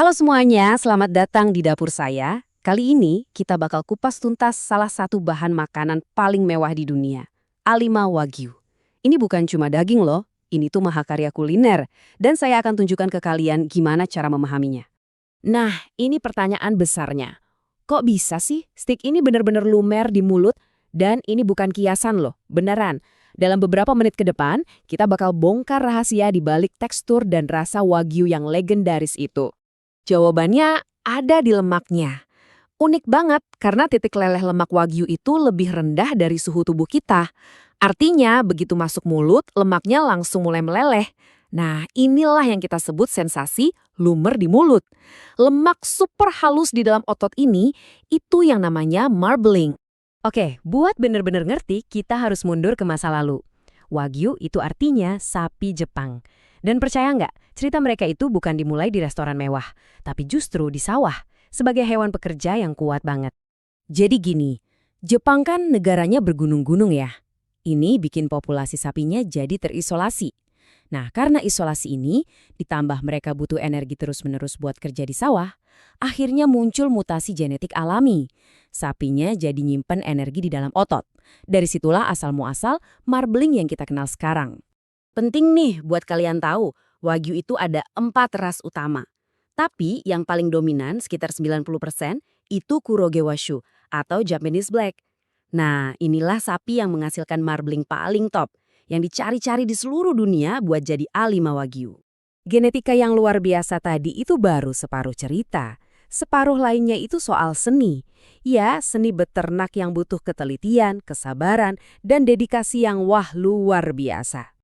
Halo semuanya, selamat datang di dapur saya. Kali ini kita bakal kupas tuntas salah satu bahan makanan paling mewah di dunia, Alima Wagyu. Ini bukan cuma daging loh, ini tuh mahakarya kuliner. Dan saya akan tunjukkan ke kalian gimana cara memahaminya. Nah, ini pertanyaan besarnya. Kok bisa sih steak ini benar-benar lumer di mulut? Dan ini bukan kiasan loh, beneran. Dalam beberapa menit ke depan, kita bakal bongkar rahasia di balik tekstur dan rasa Wagyu yang legendaris itu. Jawabannya ada di lemaknya. Unik banget karena titik leleh lemak Wagyu itu lebih rendah dari suhu tubuh kita. Artinya begitu masuk mulut, lemaknya langsung mulai meleleh. Nah, inilah yang kita sebut sensasi lumer di mulut. Lemak super halus di dalam otot ini, itu yang namanya marbling. Oke, buat bener-bener ngerti, kita harus mundur ke masa lalu. Wagyu itu artinya sapi Jepang. Dan percaya nggak, cerita mereka itu bukan dimulai di restoran mewah, tapi justru di sawah, sebagai hewan pekerja yang kuat banget. Jadi gini, Jepang kan negaranya bergunung-gunung ya. Ini bikin populasi sapinya jadi terisolasi. Nah, karena isolasi ini, ditambah mereka butuh energi terus-menerus buat kerja di sawah, akhirnya muncul mutasi genetik alami. Sapinya jadi nyimpen energi di dalam otot. Dari situlah asal-muasal marbling yang kita kenal sekarang. Penting nih buat kalian tahu, Wagyu itu ada 4 ras utama. Tapi yang paling dominan, sekitar 90%, itu Kuroge Washu atau Japanese Black. Nah, inilah sapi yang menghasilkan marbling paling top, yang dicari-cari di seluruh dunia buat jadi Alima Wagyu. Genetika yang luar biasa tadi itu baru separuh cerita. Separuh lainnya itu soal seni. Ya, seni beternak yang butuh ketelitian, kesabaran, dan dedikasi yang luar biasa.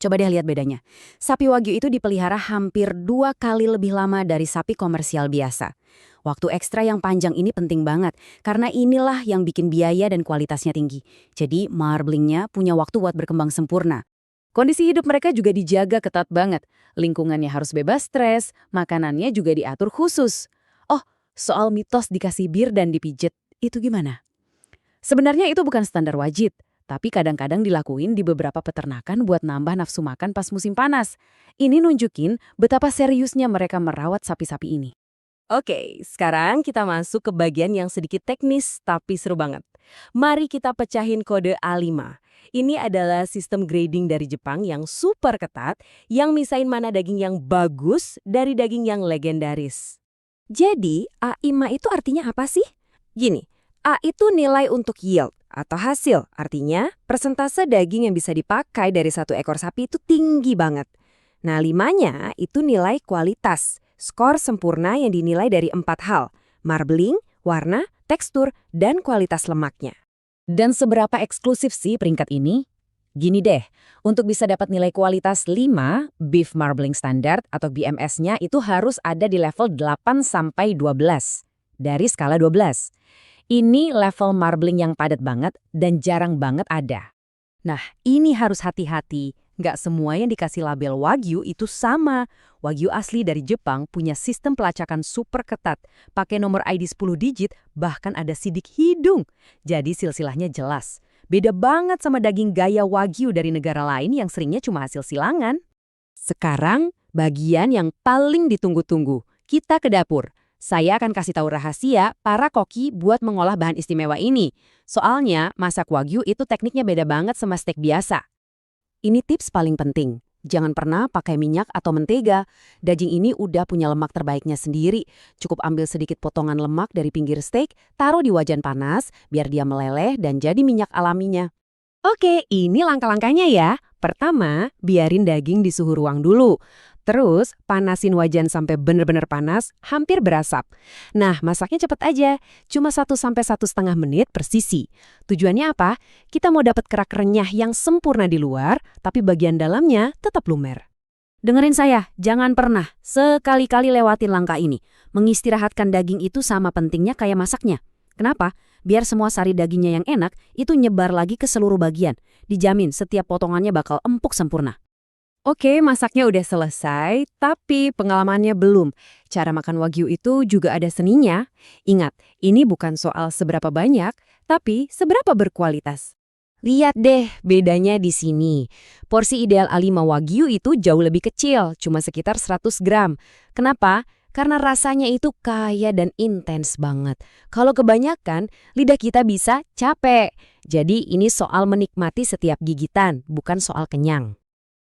Coba deh lihat bedanya. Sapi Wagyu itu dipelihara hampir 2 kali lebih lama dari sapi komersial biasa. Waktu ekstra yang panjang ini penting banget, karena inilah yang bikin biaya dan kualitasnya tinggi. Jadi marblingnya punya waktu buat berkembang sempurna. Kondisi hidup mereka juga dijaga ketat banget. Lingkungannya harus bebas stres, makanannya juga diatur khusus. Oh, soal mitos dikasih bir dan dipijet, itu gimana? Sebenarnya itu bukan standar wajib. Tapi kadang-kadang dilakuin di beberapa peternakan buat nambah nafsu makan pas musim panas. Ini nunjukin betapa seriusnya mereka merawat sapi-sapi ini. Oke, sekarang kita masuk ke bagian yang sedikit teknis tapi seru banget. Mari kita pecahin kode A5. Ini adalah sistem grading dari Jepang yang super ketat, yang misahin mana daging yang bagus dari daging yang legendaris. Jadi, A5 itu artinya apa sih? Gini, A itu nilai untuk yield atau hasil, artinya persentase daging yang bisa dipakai dari satu ekor sapi itu tinggi banget. Nah, 5-nya itu nilai kualitas, skor sempurna yang dinilai dari 4 hal, marbling, warna, tekstur, dan kualitas lemaknya. Dan seberapa eksklusif sih peringkat ini? Gini deh, untuk bisa dapat nilai kualitas 5, Beef Marbling Standard atau BMS-nya itu harus ada di level 8-12, dari skala 12. Ini level marbling yang padat banget dan jarang banget ada. Nah, ini harus hati-hati. Nggak semua yang dikasih label Wagyu itu sama. Wagyu asli dari Jepang punya sistem pelacakan super ketat. Pakai nomor ID 10 digit, bahkan ada sidik hidung. Jadi silsilahnya jelas. Beda banget sama daging gaya Wagyu dari negara lain yang seringnya cuma hasil silangan. Sekarang, bagian yang paling ditunggu-tunggu. Kita ke dapur. Saya akan kasih tahu rahasia para koki buat mengolah bahan istimewa ini. Soalnya, masak Wagyu itu tekniknya beda banget sama steak biasa. Ini tips paling penting. Jangan pernah pakai minyak atau mentega. Daging ini udah punya lemak terbaiknya sendiri. Cukup ambil sedikit potongan lemak dari pinggir steak, taruh di wajan panas, biar dia meleleh dan jadi minyak alaminya. Oke, ini langkah-langkahnya ya. Pertama, biarin daging di suhu ruang dulu. Terus, panasin wajan sampai benar-benar panas, hampir berasap. Nah, masaknya cepet aja, cuma 1-1,5 menit per sisi. Tujuannya apa? Kita mau dapat kerak renyah yang sempurna di luar, tapi bagian dalamnya tetap lumer. Dengerin saya, jangan pernah sekali-kali lewatin langkah ini. Mengistirahatkan daging itu sama pentingnya kayak masaknya. Kenapa? Biar semua sari dagingnya yang enak, itu nyebar lagi ke seluruh bagian. Dijamin setiap potongannya bakal empuk sempurna. Oke, masaknya udah selesai, tapi pengalamannya belum. Cara makan Wagyu itu juga ada seninya. Ingat, ini bukan soal seberapa banyak, tapi seberapa berkualitas. Lihat deh bedanya di sini. Porsi ideal Alima Wagyu itu jauh lebih kecil, cuma sekitar 100 gram. Kenapa? karena rasanya itu kaya dan intens banget. Kalau kebanyakan, lidah kita bisa capek. Jadi ini soal menikmati setiap gigitan, bukan soal kenyang.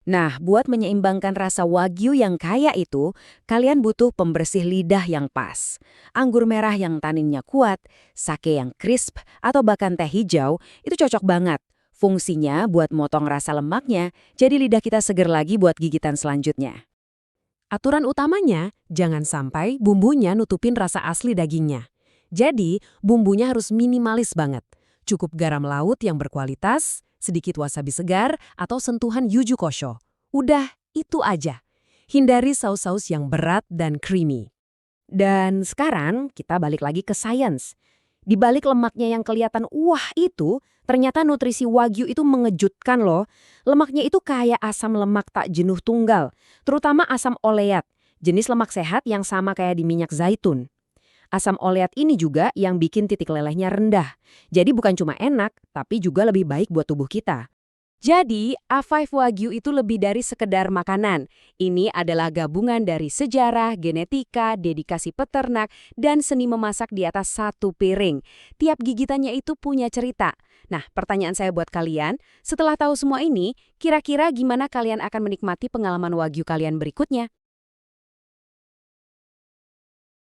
Nah, buat menyeimbangkan rasa wagyu yang kaya itu, kalian butuh pembersih lidah yang pas. Anggur merah yang taninnya kuat, sake yang crisp, atau bahkan teh hijau, itu cocok banget. Fungsinya buat motong rasa lemaknya, jadi lidah kita seger lagi buat gigitan selanjutnya. Aturan utamanya, jangan sampai bumbunya nutupin rasa asli dagingnya. Jadi, bumbunya harus minimalis banget. Cukup garam laut yang berkualitas, sedikit wasabi segar, atau sentuhan yuzu kosho. Udah, itu aja. Hindari saus-saus yang berat dan creamy. Dan sekarang kita balik lagi ke sains. Di balik lemaknya yang kelihatan wah itu, ternyata nutrisi wagyu itu mengejutkan loh. Lemaknya itu kayak asam lemak tak jenuh tunggal, terutama asam oleat, jenis lemak sehat yang sama kayak di minyak zaitun. Asam oleat ini juga yang bikin titik lelehnya rendah. Jadi bukan cuma enak, tapi juga lebih baik buat tubuh kita. Jadi, A5 Wagyu itu lebih dari sekedar makanan. Ini adalah gabungan dari sejarah, genetika, dedikasi peternak, dan seni memasak di atas satu piring. Tiap gigitannya itu punya cerita. Nah, pertanyaan saya buat kalian, setelah tahu semua ini, kira-kira gimana kalian akan menikmati pengalaman Wagyu kalian berikutnya?